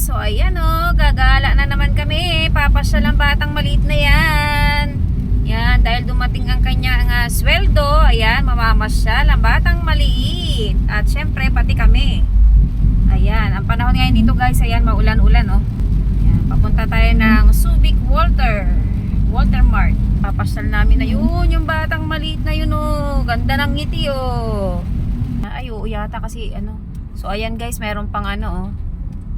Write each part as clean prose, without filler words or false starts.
So ayan oh, gagala na naman kami. Papasyal ang batang maliit na yan. Yan, dahil dumating ang kanyang sweldo, ayan, mamamasyal ang batang maliit. At syempre, pati kami. Ayan, ang panahon ngayon dito guys, ayan, maulan-ulan oh. Ayan, papunta tayo ng Subic Walter Mart. Papasyal namin na yun, yung batang maliit na yun oh. Ganda ng ngiti oh. Ay, oo yata kasi ano. So ayan guys, meron pang ano oh.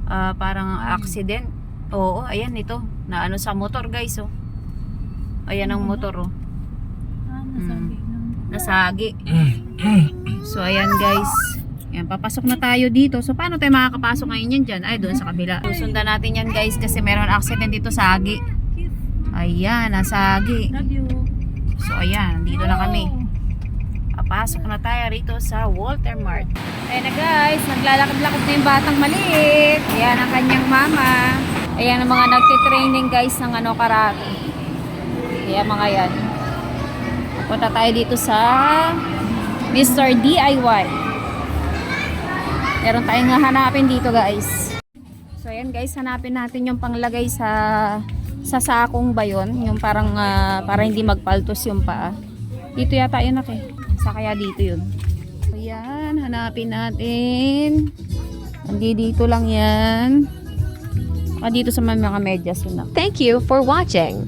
Parang accident. Oo, ayan ito. Na ano sa motor guys oh. Ayan ang motor oh. Nasagi. So ayan guys. Ayan, papasok na tayo dito. So paano tayo makakapasok ngayon yan dyan? Ay, doon sa kabila. Susundan natin yan guys kasi meron accident dito sa Agi. Ayan, nasagi. So ayan, dito na kami. Papasok na tayo rito sa Walter Mart. Ayan na guys, naglalakad-lakad na yung batang maliit. Ayan ang kanyang mama. Ayan ang mga nagtitraining guys ng ano, karate. Ayan mga yan. Punta tayo dito sa Mr. DIY. Meron tayong hanapin dito guys. So ayan guys, hanapin natin yung panglagay sa sakong ba yun? Yung parang para hindi magpaltos yung paa. Dito yata yun sa kaya dito yun. So yan, hanapin natin. Hindi dito lang yan. Dito sa mga medyas yun. Thank you for watching.